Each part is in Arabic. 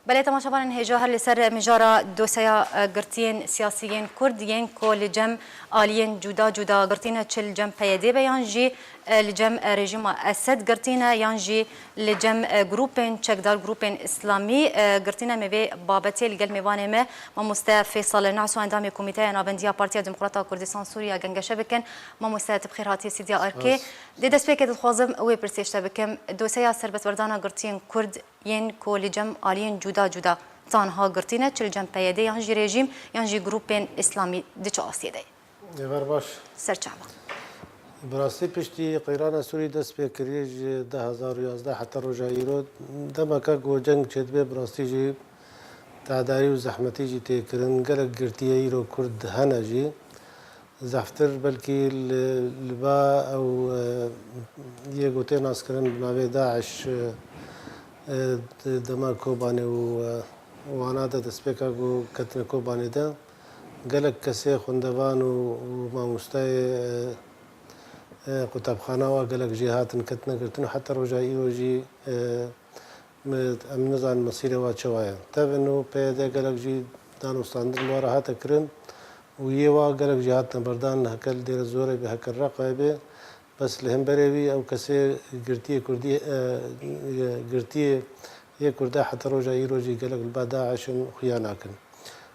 بله تماشاوان هجا هر لسر مجارا دوسیا گرتین سیاسیین کردین کو لجم آلین جدا جدا گرتین چل جم پیاده بیان جی لجم رژیم اسد گرتین یان جی لجم گروپن چکدار گروپن اسلامی گرتین میوه بابتی لگل میوانه ما مستفی فیصل نعسو اندام کمیته نابندیا پارتیا دموکراتا کردستان سوریا گنگشه بکن ما مستفی بخیر هاتی سیدیا ارکی دی دست پیکت خوازم اوی پرسیشته بکم دوسیا سربت وردانا گرتین کرد ین کو لجم آلین جدا جدا تانها گرتینه چل جم پیاده یان جی رژیم یان جی گروپن اسلامی دی چه آسیه دی بر باش سرچاوا براستی پشتی قیران سوری دست به کریج 2011 حتی روزا ایرو دمکا گو جنگ چد به براستی جی تعداری و زحمتی جی تکرن گلک گرتیه ایرو کرد هنه جی زفتر بلکی لبا او یه گوته ناس کرن بناوی داعش دما کوبانه و وانا دا دست به که گو کتن کوبانه ده گلک کسی خوندوان و ماموستای قطبخانه و گلک جهاتن کتنه گرتن حتی روزا ایرو جی امن نزان مسیر و چوایا تابنو پیدا گلک جی دانستاندن واره هات کرن و یه وا گلک جهاتن بردان هکل دیر زوره به هکل رقابه بس لهم بروی او کسی گرتی کردی گرتی یه کرده حتی روزا ایرو جی گلک بعد داعشن خیانه کن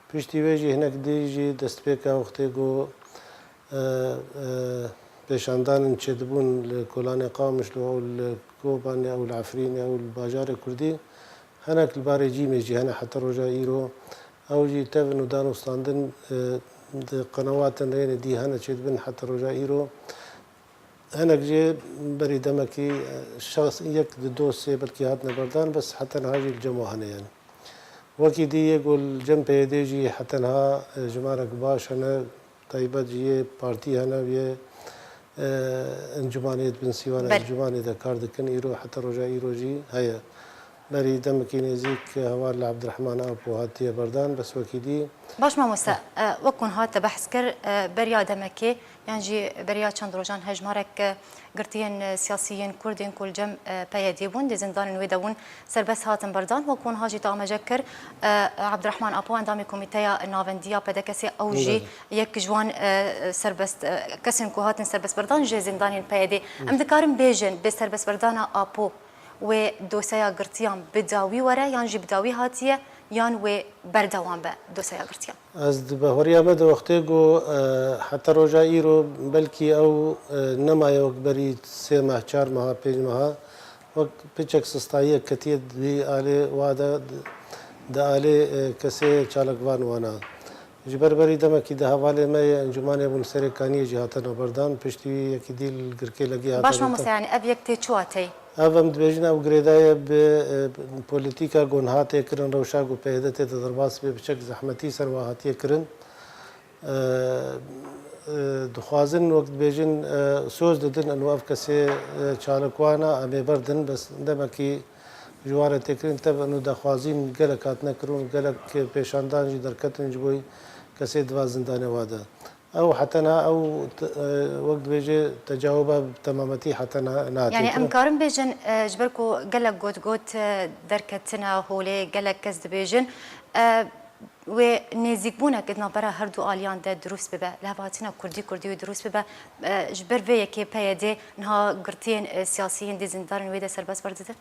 پشتی ویجی هنک دیجی دست پیکا وقتی گو پیشاندان چه دبون لکولان قامش لو او الكوباني او العفريني او الباجار الكردي هناك الباري جي ميجي هنا حتى رجا ايرو او جي تبن ودانو ستاندن قنوات رين دي هنا چه دبن حتى رجا ايرو هناك جي بري دمكي شخص يك دوسي بلكي هاتنا بردان بس حتى هاجي الجمو هنا يعني وكي دي يقول جنب يديجي حتى ها جمارك باش هنا طيبة جي بارتي هنا بيه انجمانیت بن سیوان انجمانی دا کار دکن ایرو حتی رجا ایرو جی هيا بري دمكي نزيك هوار لعبد الرحمن ابو هاتيه بردان بس وكيدي باش ما مستا وكون هات بحث كر بريا دمكي يعني بريا چند روجان هجمارك گرتين سياسيين كردين كل جم بيدي بون دي زندان ويدون سربس هاتن بردان وكون هاجي تا مجكر عبد الرحمن ابو اندامي كوميتيا نافنديا بدكسي اوجي يك جوان سربس كسن كو هاتن سربس بردان جي زندان بيدي ام دكارم بيجن بسربس بردانا ابو و دوسیا گرتیان بداوی وره یان جی بداوی هاتیه یان و بردوام به دوسیا گرتیان از بهوریا مد وقتی گو حتی روزا ایرو بلکی او نمای وکبری سه ماه چهار ماه پنج ماه وقت پیچک سستایی کتیه دی آله وادا دا آله کسی چالکوان وانا جبر بری دم کی ده حواله ما انجمن ابن سرکانی جهاتن بردان پشتی یکی دیل گرکی لگی هات باش ما مسیانی ابیکتی چواتی اوم دبیجنا و گریدای به پولیتیکا گونهات کرن روشا گو پیدت درباس به بچک زحمتی سرواهاتی کرن دخوازن وقت بیجن سوز ددن انو اف کسی چالکوانا امی بردن بس دمکی جواره تکرین تب انو دخوازین گلک هات نکرون گلک پیشاندان جی درکتن جبوی کسی دوا زندان واده او حتى او وقت بيجي تجاوبها بتمامتي حتى ناتي يعني امكارم بيجن جبركو قالك قوت دركتنا هولي قالك كز بيجن و نزيكبونا كدنا برا هردو اليان ده دروس ببا لهباتنا كردي ودروس ببا جبر في كي بيدي نها قرتين سياسيين دي زندان ويدا سرباس بردده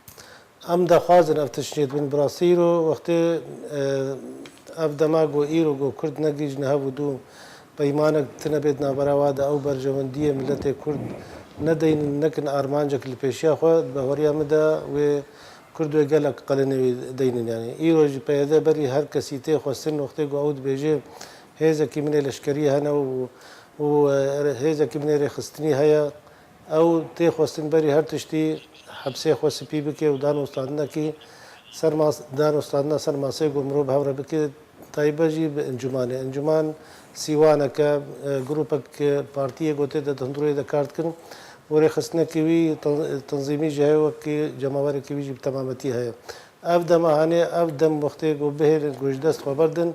ام ده خوازن افتشنيت من براسيرو وقت اف دماغو ايرو جو كرد نجيج نهبودو پیمانک تنبید نابراواد او برجوندی ملت کرد ندین نکن آرمانجک لپیشیا خود به وریا مده و کرد و گلک قلنوی دینن یعنی ایروج پیدا بری هر کسی ته خوستن وقتی گوید بیجه هیزا کی من لشکری هنا و هیزا کی من رخصتنی هیا او ته خوستن بری هر تشتی حبسه خوست پی بکی و دان استادنا کی سرماس دان استادنا سرماسه گمرو بهور بکی طيبة جي انجمان سيوانا ك جروبك بارتيه قلت ده تندروي ده كارت كن ورخصنا كوي تنظيمي جاي وكي جماعة كوي جي بتمامتي هي أبدم هاني أبدم وقتي جو بهر جوجدست خبردن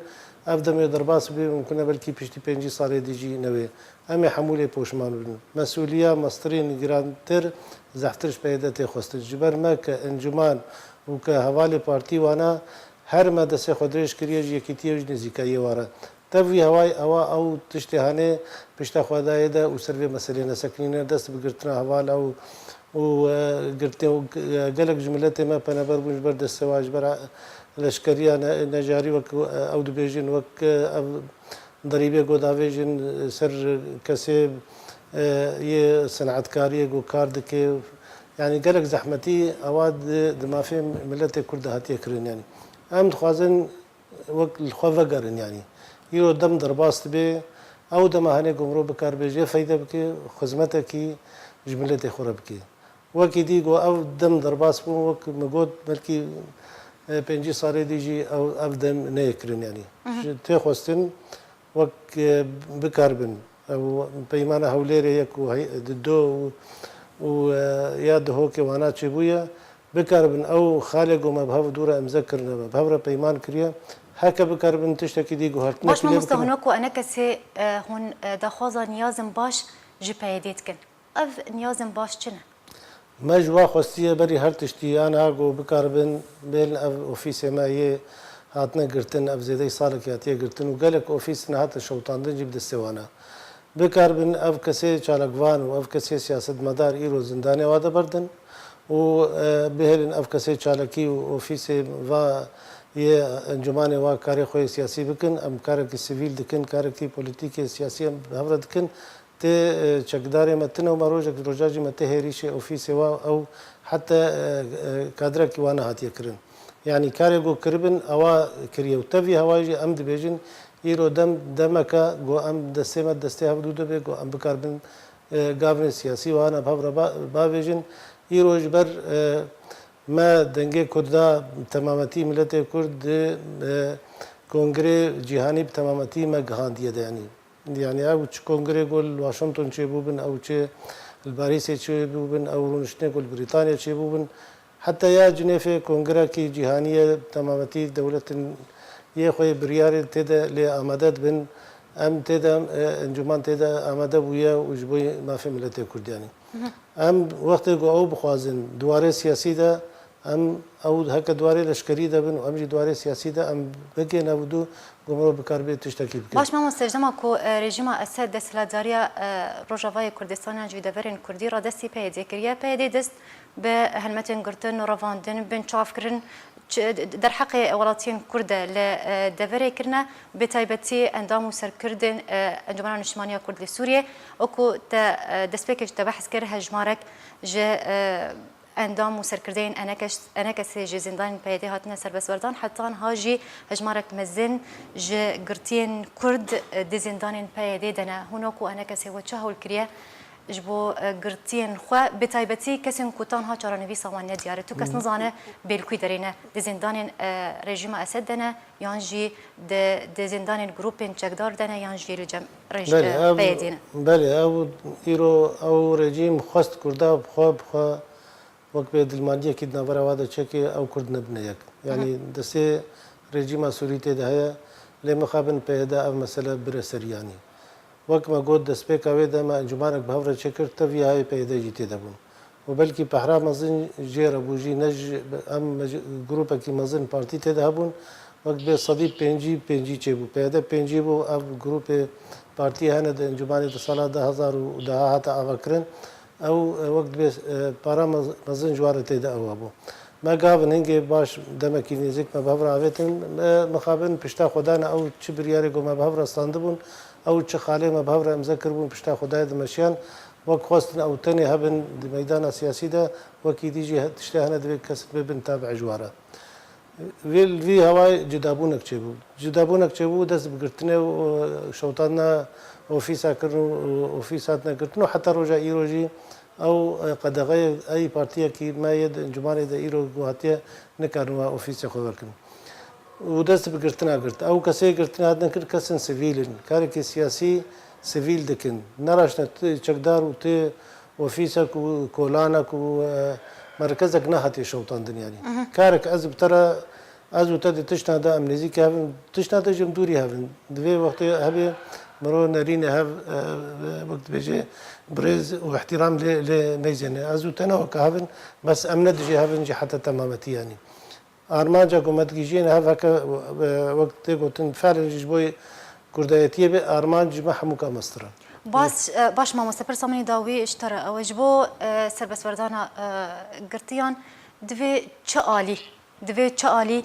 أبدم يدرباس بي ممكن بلكي بيشتي بينجي صار ديجي نوي أمي حمولي بوشمان مسؤولية مسترين جرانتر زحترش بيدتي خست جبر ما كانجمان وكهوالي بارتي وانا هر ما دست خودش کریه یکیتیش نزدیکایی واره تفی هوای او تشتهانه پشت خدای ده و سروی مسئله نسکنینه دست بگرتنا حوال او و گرته و گلک جملت ما پنبر بوش بر دست واج بر لشکریه نجاری وک او دبیجن وک ضریبه گوداویجن سر کسی یه صنعتکاری گو کار دکه يعني قالك زحمتي اواد ما في ملت كرد هاتي كرين يعني ام خوازن وقت الخوفقرن يعني يرو دم درباست به او دم هاني قمرو بكار بيجي فايده بكي خدمتك جملتي خربكي وكي ديغو او دم درباست بو وك مقود بلكي بنجي صاري ديجي او ابدم نيكرين يعني تخوستن وك بكاربن او بيمانه هوليري يكو ددو وياد هوكي وانا تشبويا بكربن او خالق وما بهاف دورة مذكرنا بهاف بيمان كريا هكا بكربن تشتكي دي جوهرت باش ما مستهنوك وانا كسي هون دخوزا نيازم باش جي بايديتكن اف نيازم باش چنه ما جوا خوستيه بري هر تشتي انا اگو بكربن بين اوفيس ما هي هاتنا قرتن اف زيدي صالك ياتي قرتن وقالك اوفيس نهات الشوطان جيب دستوانا بكربن اف كسي چالقوان و اف كسي سياست مدار ايرو زنداني وادا بردن و بهلن اف كسي چالكي و اوفيسي و يه انجماني وا كاري خوي سياسي بكن ام كاركي سيفيل دكن كاركي بوليتيكي سياسي بهبر دكن تي چقداري متن و مروجك روجاجي مت هريشي اوفيسي وا او حتى كادركي وانا هاتي كرن يعني كاري جو كربن اوا كريو تبي هواجي امد بيجن ایرو دمکا گو ام دسته مد دسته حدود به گو ام بکاربن گاون سیاسی و آن بحر باویجن ایرو جبر ما دنگه کردا تمامتی ملت کرد کنگره جهانی تمامتی ما گهاندیه يعني او کنگره گل واشنطن چه بوبن او چه الباريس چه بوبن او رونشنه گل بريطانيا چه بوبن حتى يا جنيف کنگره کی جهانیه تمامتی دولت یه خوی بریاری تدا لی آماده بن ام تدا انجمن تدا آماده بویا و جبوی مافی ملت کردیانی ام وقتی گو او بخوازن دواره سیاسی دا ام او هک دواره لشکری دا بن و ام جی دواره سیاسی دا ام بگی نبودو گمرو بکار به تشتکی بکن باش ما مستجدما کو رژیم اسد دستلاداریا روجاوای کردستان جوی دورین کردی را دستی پیدا کریه پیدا دست به هلمتن گرتن و رواندن بن چاف کرن در حق ولاتین کرد لدوره کرنا به تایبتی اندام و سرکردن انجمن نشمانیا کرد لسوریه اكو دسپیکش تبحث کرد هجمارک ج اندام و سرکردن انا کسی ج زندان پیدا هاتنه سربسوردان حتی هاجی هجمارک مزن ج گرتین کرد د زندان پیدا دنا هناكو انا کسی و چهول کریه جبو گرتین خو به تایبتی کسین کوتان ها چارانوی سوانه دیاره تو کس نزانه بیلکوی درینه د زندان رژیم اسد دنه یان جی د زندان گروپین چکدار دنه یان جی رژیم پیدینه بله او ایرو او رژیم خواست کرده بخواب وقت به دلمانیه که نبره واده چکه او کرد نبنه یک یعنی دسته رژیم سوریته ده لمخابن پیدا او مسئله برسریانی وقت ما قد دسبيك أويدا ما انجمانك بهفرة شكر تفي هاي بيدا جيتي دبون وبلكي بحرام مزن جير أبوجي نج أم جروبا كي مزن بارتي تدهبون وقت بي صديق بينجي چيبو بيدا بينجي بو أب جروب بارتي هانا د انجماني تصالة 10,000 حتى أفكرن أو وقت بي بارا مزن جوارة تدا أو أبو ما قابن هنگي باش دمكي نزيك ما بهفرة أويتن مخابن پشتا خدانا أو چي برياري ما بهفرة استاندبون او چه خاله ما بهوره مذکر بون پشتا خدای د مشیان وک خواستن او تنی هبن د میدان سیاسی ده وکی دیجی تشتهنه د کسب بن تابع جواره وی هوای جدابونک چبو دس بگرتنه شوطاننا اوفیسا کرنو اوفیساتنا کرتنو حتی روجا ایروجی او قدغه اي بارتيه كي ما يد انجماني د ايرو گوهاتيه نکارنوا اوفيس خو ورکن ودست بگرتنا گرت او کسی گرتنا هدن کرد کسن سیویلن کاری که سیاسی سیویل دکن نراشنا چکدار و تی اوفیسک و کولانک و مرکزک نه هاتی شوطان دنیانی کارک از بتره از وتد تشنا دا امنیزی که هفن تشنا دا جمدوری هفن دوی وقت هبه مرو نرين هاف وقت بيجي بريز واحترام لنيزن ازو تنا وكهافن بس امنا دجي هافن جي حتى تمامتي يعني ئارمانجا کومەتگیژێنە هەڤەکە وەکتێ گوتن فعلش بۆی کوردایەتیە بێ ئارمانجمە هەموو کە مەسترە باش مامۆستا پرسەمەنی داوی شتەرە ئەوەش بۆ سەربەسوەردانە گرتیان divê çi alî divê çi alî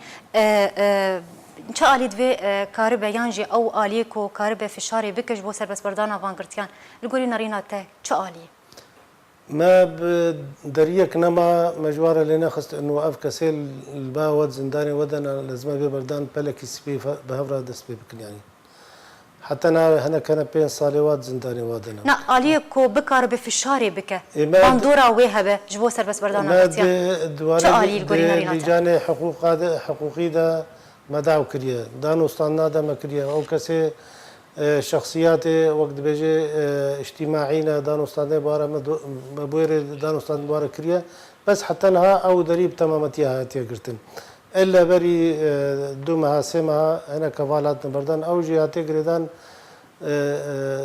divê karibe yan jî ew aliyê ku karibe fişarê bike ji bo serbestberdana vangirtiyan li gorî nerîna te çi alî ما دريك نما مجوارة لنا خست انه اف كسيل الباود زنداني ودنا لازم بردان بلك سبي بهفرا دسبي بكن يعني حتى انا هنا كان بين صالوات زنداني ودنا نا عليه كو بكار بفشاري بك باندورا وهبه جبو سربس بردان لجان حقوقي دا مدعو كريا دانو استانا دا ما كريا او كسي شخصيات وقت بيجي اجتماعينا دانو استانا بارا مبوير دانو استانا بارا كريا بس حتى انها او دريب تمامتيها هاتيا قرتن الا بري دومها سمها هنا كفالات بردان او جهاتي قردان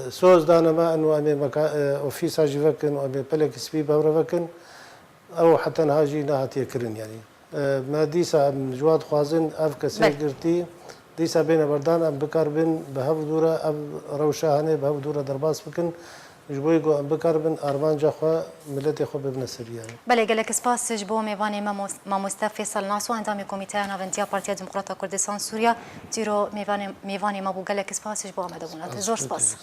سوز دانا ما انه امي اوفيسا جيفكن وامي بلك سبي بورفكن او حتى انها جينا هاتيا كرن يعني ما ديسا جواد خوازن اف كسير قرتي ديسا بين بردان ام بكار بن بهف دورة ام روشاهنه بهف دورة درباس بكن جبوي جو ام بكار بن ارمان جاخوا ملتي خو ببن سريان بله گلک سپاس جبو میوانی ما مصطفی سلناسو اندام کمیته ناونتیا پارتیا دموکرات کردستان سوریا تیرو میوانی ما بو گلک سپاس جبو آمده بونات زور سپاس